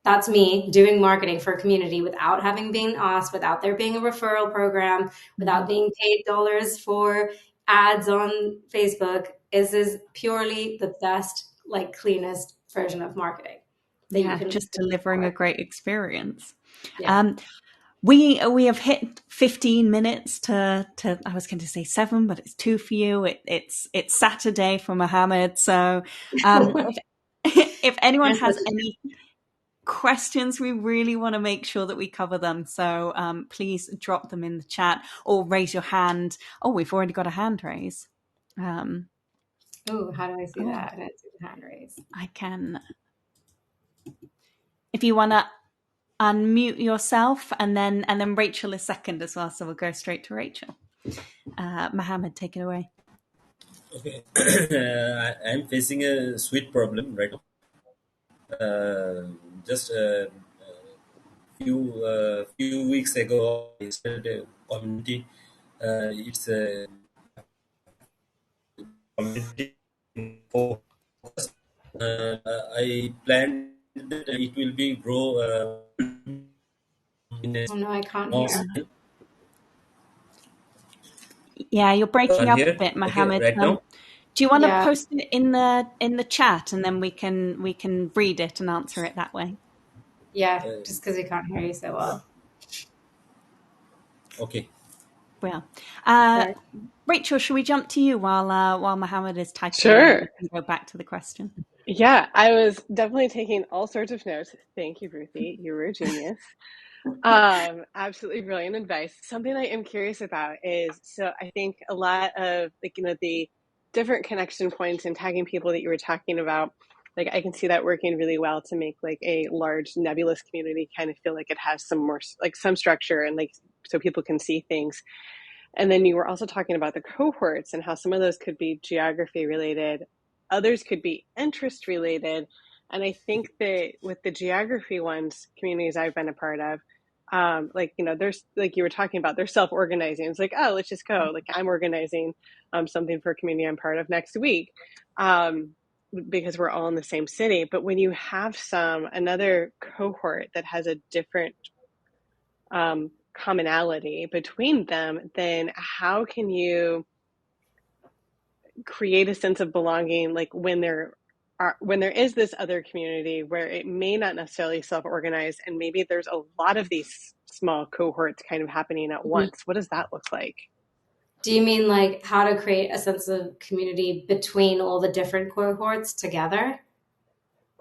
that's me doing marketing for a community without having been asked, without there being a referral program, without Mm. being paid dollars for ads on Facebook. Is purely the best, like cleanest version of marketing that you Yeah, can just delivering a for. great experience. Yeah. Um, we have hit 15 minutes to I was going to say 7, but it's 2 for you. It's Saturday for Mohammed. So if if anyone has any questions, we really want to make sure that we cover them. So please drop them in the chat or raise your hand. Oh, we've already got a hand raise. Um, Oh, how do I see oh, that? I didn't see the hand raise. I can. If you want to unmute yourself, and then Rachel is second as well. So we'll go straight to Rachel. Mohammed, take it away. Okay, I'm facing a sweet problem right now. Just a few weeks ago, I started a community. It's a community focus. I planned that it will be grow in a Oh no, I can't small hear. scale. Yeah, you're breaking up a Here, bit, okay, Mohammed. right now. Do you want to Yeah, post it in the chat, and then we can read it and answer it that way? yeah, Uh, just because we can't hear you so well. okay. Well, uh, Sorry. Rachel, should we jump to you while Mohammed is typing, and then we Sure. can go back to the question? Yeah, I was definitely taking all sorts of notes. Thank you, Ruthie. You were a genius. Absolutely brilliant advice. Something I am curious about is, so I think a lot of like, the different connection points and tagging people that you were talking about, like I can see that working really well to make like a large nebulous community kind of feel like it has some more like some structure and like so people can see things. And then you were also talking about the cohorts and how some of those could be geography related, others could be interest related. And I think that with the geography ones, communities I've been a part of, there's like you were talking about, they're self organizing. It's like, oh, let's just go. Like I'm organizing something for a community I'm part of next week. Because we're all in the same city. But when you have another cohort that has a different commonality between them, then how can you create a sense of belonging, like when there is this other community where it may not necessarily self-organize and maybe there's a lot of these small cohorts kind of happening at Mhm. once? What does that look like? Do you mean like how to create a sense of community between all the different cohorts together?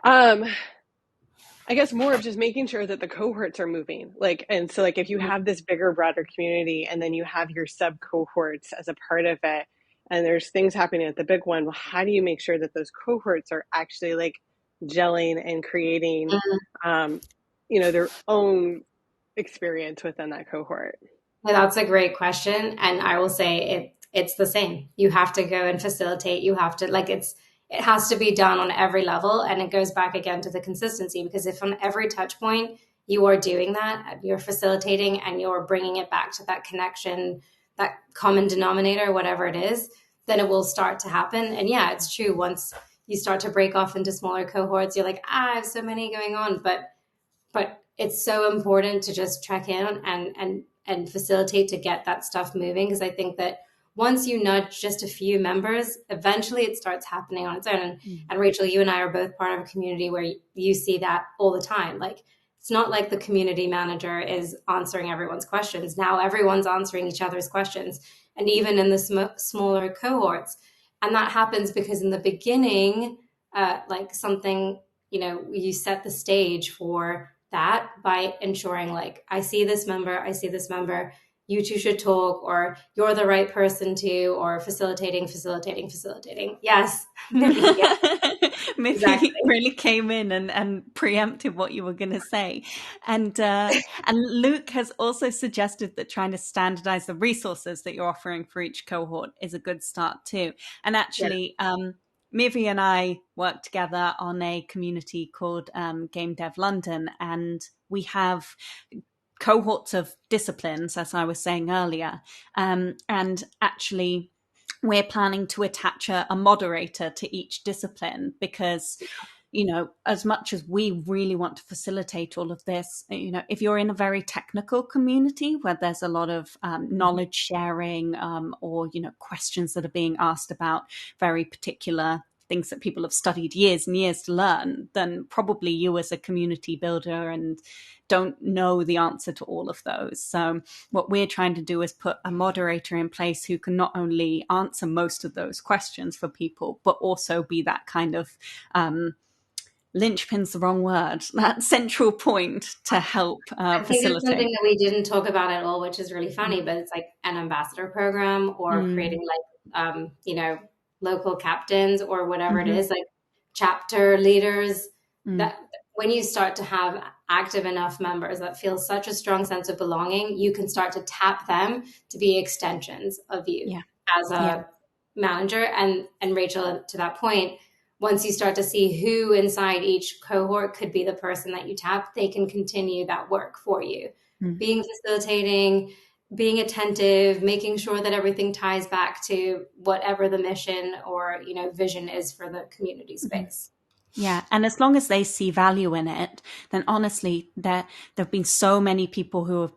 um I guess more of just making sure that the cohorts are moving. Like, and so like if you have this bigger, broader community and then you have your sub cohorts as a part of it, and there's things happening at the big one. Well, how do you make sure that those cohorts are actually like gelling and creating, their own experience within that cohort? Yeah, that's a great question. And I will say it's the same. You have to go and facilitate. You have to it has to be done on every level. And it goes back again to the consistency, because if on every touch point you are doing that, you're facilitating and you're bringing it back to that connection, that common denominator, whatever it is, then it will start to happen. And yeah, it's true. Once you start to break off into smaller cohorts, you're like, I have so many going on. But it's so important to just check in and facilitate to get that stuff moving, because I think that once you nudge just a few members, eventually it starts happening on its own. And Rachel, you and I are both part of a community where you see that all the time. Like, it's not like the community manager is answering everyone's questions. Now everyone's answering each other's questions, and even in the smaller cohorts. And that happens because in the beginning, like something, you set the stage for that by ensuring, like, I see this member, you two should talk, or you're the right person to, or facilitating. Yes. Maybe, yeah. Maybe Exactly. really came in and preempted what you were going to say. And Luke has also suggested that trying to standardize the resources that you're offering for each cohort is a good start too. And actually, Mivy and I work together on a community called Game Dev London, and we have cohorts of disciplines, as I was saying earlier. And actually, we're planning to attach a moderator to each discipline, because as much as we really want to facilitate all of this, if you're in a very technical community where there's a lot of knowledge sharing, or questions that are being asked about very particular things that people have studied years and years to learn, then probably you as a community builder and don't know the answer to all of those. So what we're trying to do is put a moderator in place who can not only answer most of those questions for people, but also be that kind of linchpin's the wrong word, that central point to help I think it's facilitate. something that we didn't talk about at all, which is really funny, but it's like an ambassador program, or creating local captains, or whatever it is, like chapter leaders, that when you start to have active enough members that feel such a strong sense of belonging, you can start to tap them to be extensions of you as a manager. And Rachel, to that point, once you start to see who inside each cohort could be the person that you tap, they can continue that work for you. Being facilitating, being attentive, making sure that everything ties back to whatever the mission or vision is for the community space. Yeah, and as long as they see value in it, then honestly, there have been so many people who have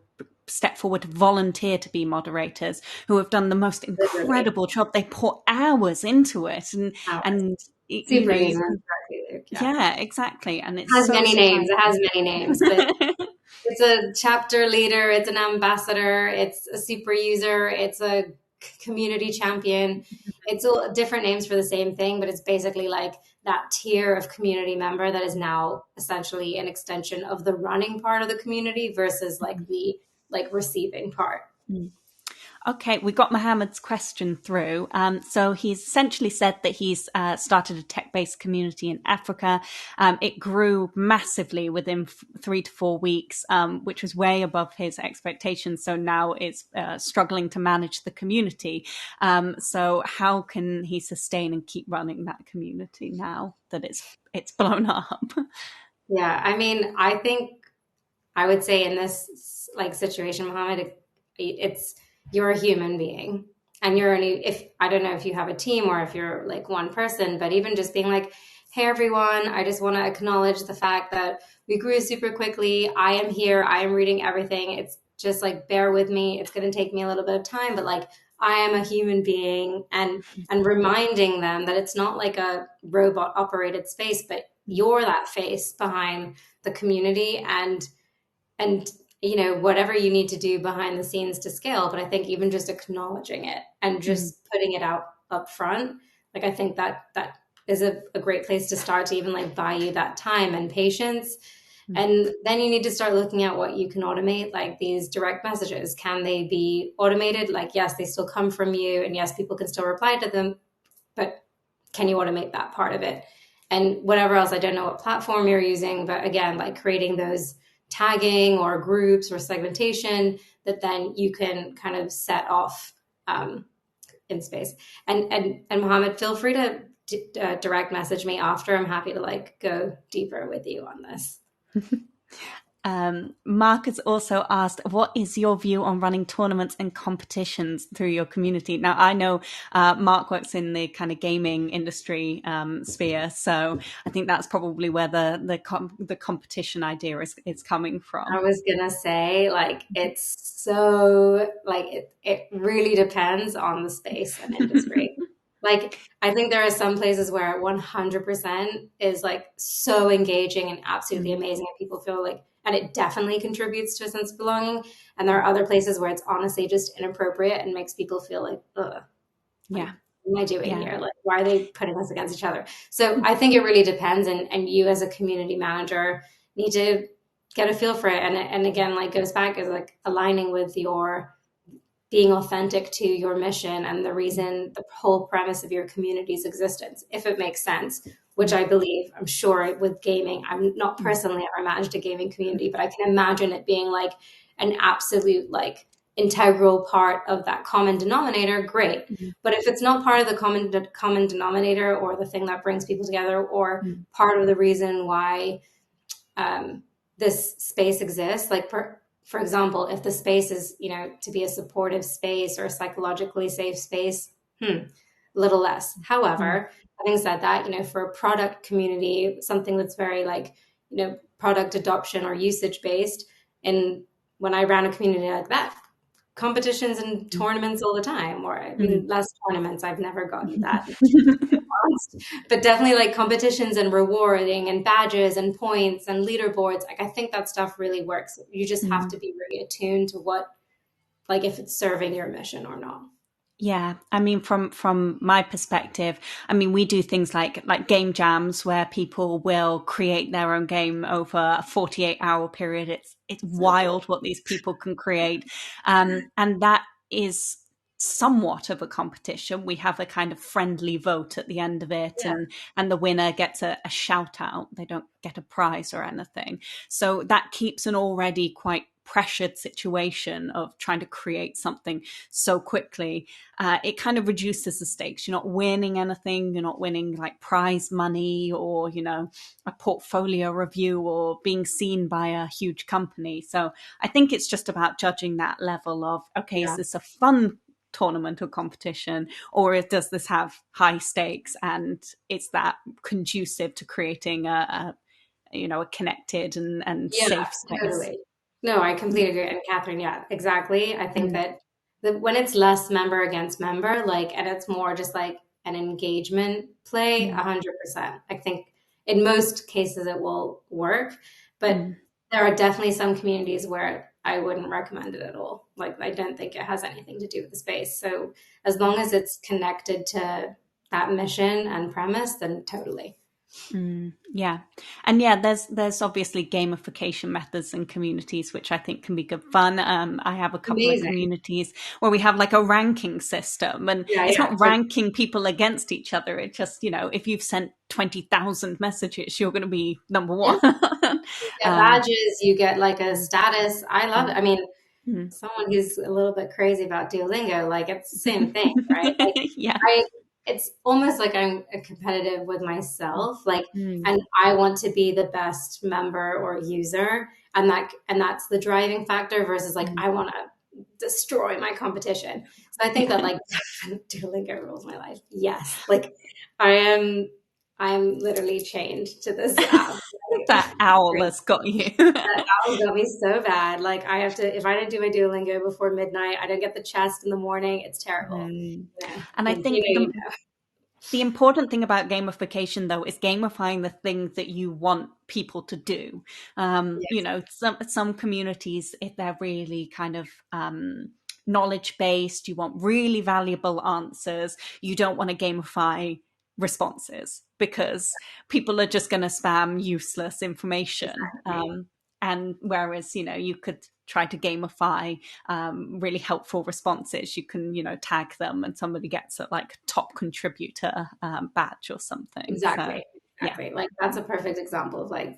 stepped forward to volunteer to be moderators, who have done the most incredible job. They pour hours into it, and super user, exactly. Yeah, exactly. And it has many names. It has many names, but it's a chapter leader, it's an ambassador, it's a super user, it's a community champion. It's all different names for the same thing, but it's basically like that tier of community member that is now essentially an extension of the running part of the community versus like the receiving part. Okay, we got Mohammed's question through. So he's essentially said that he's started a tech-based community in Africa. It grew massively within 3 to 4 weeks, which was way above his expectations. So now it's struggling to manage the community. So how can he sustain and keep running that community now that it's blown up? Yeah, I mean, I think I would say in this situation, Mohammed, you're a human being, and if I don't know if you have a team or if you're like one person, but even just being like, hey everyone, I just want to acknowledge the fact that we grew super quickly. I am here. I am reading everything. It's just like, bear with me. It's going to take me a little bit of time, but like, I am a human being, and reminding them that it's not like a robot operated space, but you're that face behind the community, and whatever you need to do behind the scenes to scale. But I think even just acknowledging it and just putting it out up front, like, I think that is a great place to start, to even like value that time and patience. And then you need to start looking at what you can automate, like these direct messages. Can they be automated? Like, yes, they still come from you, and yes, people can still reply to them, but can you automate that part of it? And whatever else, I don't know what platform you're using, but again, like creating those tagging or groups or segmentation that then you can kind of set off in space. And Mohammed, feel free to direct message me after. I'm happy to like go deeper with you on this. Mark has also asked, what is your view on running tournaments and competitions through your community? Now, I know Mark works in the kind of gaming industry sphere, so I think that's probably where the competition idea is coming from. I was gonna say, like, it's so like it really depends on the space and industry. Like, I think there are some places where 100% is like so engaging and absolutely amazing, and people feel like, and it definitely contributes to a sense of belonging. And there are other places where it's honestly just inappropriate and makes people feel like, ugh, like, Yeah. what am I doing here? Like, why are they putting us against each other? So I think it really depends, and you as a community manager need to get a feel for it. And again, like goes back is like aligning with your being authentic to your mission and the reason, the whole premise of your community's existence, if it makes sense, which I believe, I'm sure with gaming, I'm not personally ever managed a gaming community, but I can imagine it being like an absolute like integral part of that common denominator. Great. But if it's not part of the common denominator or the thing that brings people together or part of the reason why this space exists, like for example, if the space is, you know, to be a supportive space or a psychologically safe space, a little less. However, having said that, you know, for a product community, something that's very like, you know, product adoption or usage based, and when I ran a community like that, competitions and tournaments all the time, or I mean, less tournaments, I've never gotten that but definitely like competitions and rewarding and badges and points and leaderboards. Like, I think that stuff really works. You just have to be really attuned to what, like, if it's serving your mission or not. Yeah, I mean, from my perspective, I mean, we do things like game jams where people will create their own game over a 48-hour period. It's So wild cool. what these people can create, and that is somewhat of a competition. We have a kind of friendly vote at the end of it, Yeah. and the winner gets a shout out. They don't get a prize or anything, so that keeps an already quite pressured situation of trying to create something so quickly. It kind of reduces the stakes. You're not winning anything. You're not winning like prize money or, you know, a portfolio review or being seen by a huge company. So I think it's just about judging that level of, okay, is Yeah. this a fun tournament or competition, or does this have high stakes and it's that conducive to creating a you know, a connected and Yeah, safe space? totally. No, I completely agree. And Catherine, yeah, exactly. I think that when it's less member against member, like, and it's more just like an engagement play, 100%. I think in most cases it will work, but there are definitely some communities where I wouldn't recommend it at all. Like, I don't think it has anything to do with the space. So as long as it's connected to that mission and premise, then totally. Yeah, and yeah, there's obviously gamification methods and communities which I think can be good fun. I have a couple of Amazing. communities where we have like a ranking system, and Yeah, it's yeah. not ranking people against each other. It's just, you know, if you've sent 20,000 messages, you're going to be number Yeah. one. You get badges, you get like a status. I love it. I mean, Mm. someone who's a little bit crazy about Duolingo, like it's the same thing, right? Like Yeah. it's almost like I'm competitive with myself, like, Mm. and I want to be the best member or user, and that's the driving factor versus like I want to destroy my competition. So I think that like Duolingo rules my life. Yes, like I am, I'm literally chained to this app. That owl has got you. That owl got me so bad. Like I have to, if I don't do my Duolingo before midnight, I don't get the chest in the morning. It's terrible. Yeah. And I You think know, the important thing about gamification, though, is gamifying the things that you want people to do. You yes. know, some communities, if they're really kind of knowledge based, you want really valuable answers. You don't want to gamify responses, because people are just going to spam useless information. Exactly. And whereas, you could try to gamify really helpful responses, you can, tag them and somebody gets a like top contributor badge or something. So, yeah. Exactly. Like that's a perfect example of like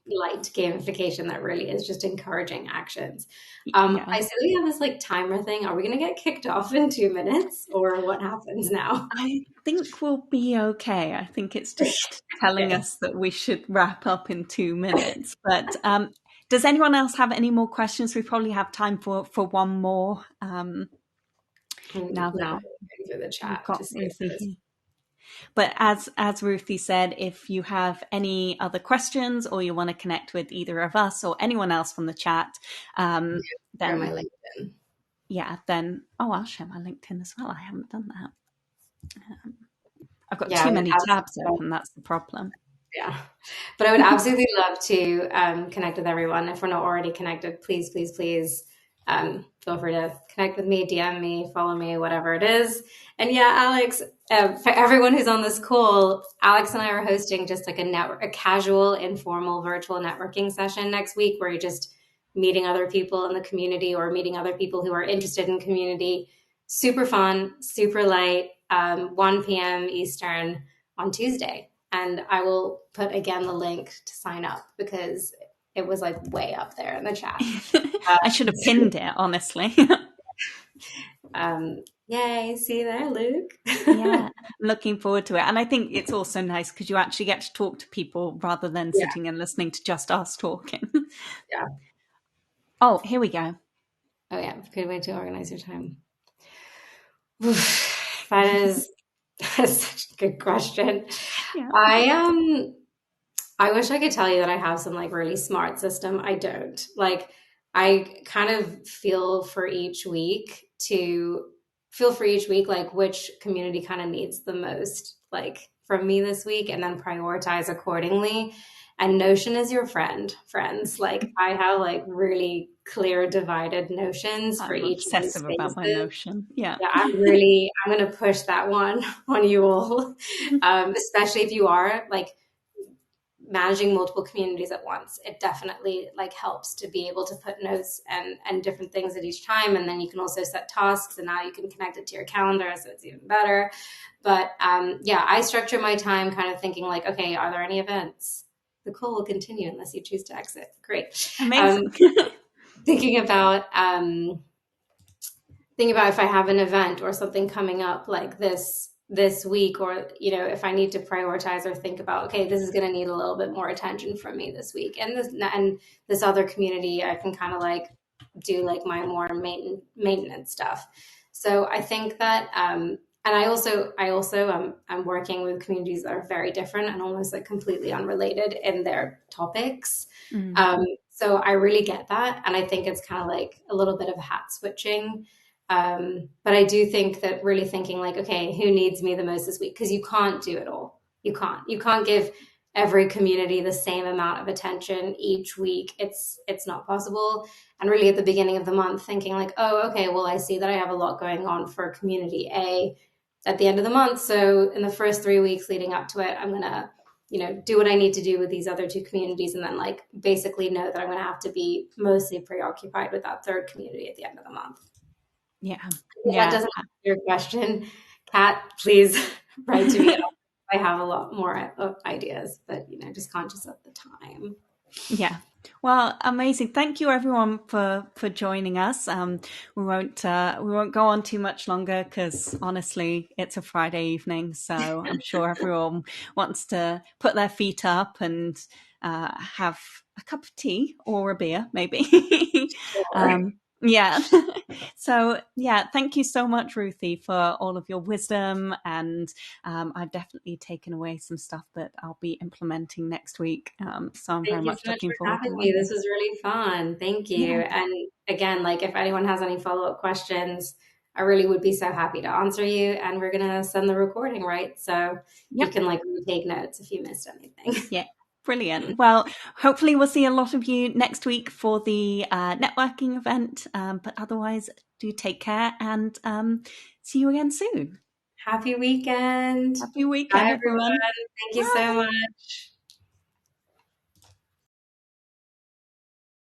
light gamification that really is just encouraging actions. Yeah. I see we have this like timer thing. Are we going to get kicked off in 2 minutes or what happens now? I think we'll be okay. I think it's just telling us that we should wrap up in 2 minutes. But does anyone else have any more questions? We probably have time for one more. I'm Now just now that looking through the we've chat to got see if Ruthie there's. here. But as Ruthie said, if you have any other questions or you want to connect with either of us or anyone else from the chat, Share then my LinkedIn. I'll share my LinkedIn as well. I haven't done that. I've got Yeah, too many tabs open. That's the problem. Yeah, but I would absolutely love to connect with everyone. If we're not already connected, please, please, please feel free to connect with me, DM me, follow me, whatever it is. And yeah, Alex, for everyone who's on this call, Alex and I are hosting just like a casual, informal, virtual networking session next week where you're just meeting other people in the community or meeting other people who are interested in community. Super fun, super light, 1 p.m. Eastern on Tuesday. And I will put again the link to sign up because it was like way up there in the chat. I should have pinned it, honestly. Yay, see you there, Luke. Yeah, I'm looking forward to it. And I think it's also nice because you actually get to talk to people rather than sitting and listening to just us talking. Yeah. Oh, here we go. Oh yeah, good way to organize your time. That is such a good question. Yeah. I wish I could tell you that I have some like really smart system. I don't. Like I kind of feel for each week like which community kind of needs the most like from me this week and then prioritize accordingly. And Notion is your friends. Like I have like really clear divided notions for I'm each of these obsessive about my spaces. Notion. Yeah. Yeah, I'm going to push that one on you all, especially if you are like managing multiple communities at once. It definitely like helps to be able to put notes and different things at each time. And then you can also set tasks and now you can connect it to your calendar. So it's even better. But yeah, I structure my time kind of thinking like, okay, are there any events? The call will continue unless you choose to exit. Great. Amazing. Thinking about if I have an event or something coming up like this week, or if I need to prioritize or think about, okay, this is going to need a little bit more attention from me this week, and this other community I can kind of like do like my more maintenance stuff. So I think that and I also I'm working with communities that are very different and almost like completely unrelated in their topics. So I really get that, and I think it's kind of like a little bit of hat switching. But I do think that really thinking like, okay, who needs me the most this week? Because you can't do it all. You can't give every community the same amount of attention each week. It's not possible. And really at the beginning of the month thinking like, oh, okay, well, I see that I have a lot going on for community A at the end of the month. So in the first 3 weeks leading up to it, I'm going to, do what I need to do with these other two communities. And then like basically know that I'm going to have to be mostly preoccupied with that third community at the end of the month. Yeah. If that doesn't answer your question, Kat, please write to me. I have a lot more ideas, but just conscious of the time. Yeah. Well, amazing. Thank you everyone for joining us. We won't go on too much longer because honestly, it's a Friday evening, so I'm sure everyone wants to put their feet up and have a cup of tea or a beer, maybe. Yeah. So yeah, thank you so much, Ruthie, for all of your wisdom, and I've definitely taken away some stuff that I'll be implementing next week. So I'm very much looking forward to me. This was really fun. Thank you. Yeah. And again, like if anyone has any follow-up questions, I really would be so happy to answer you. And we're gonna send the recording, right? So you can like take notes if you missed anything. Yeah. Brilliant. Well, hopefully we'll see a lot of you next week for the networking event. But otherwise, do take care and see you again soon. Happy weekend. Happy Bye, weekend, everyone. everyone. Thank you so much.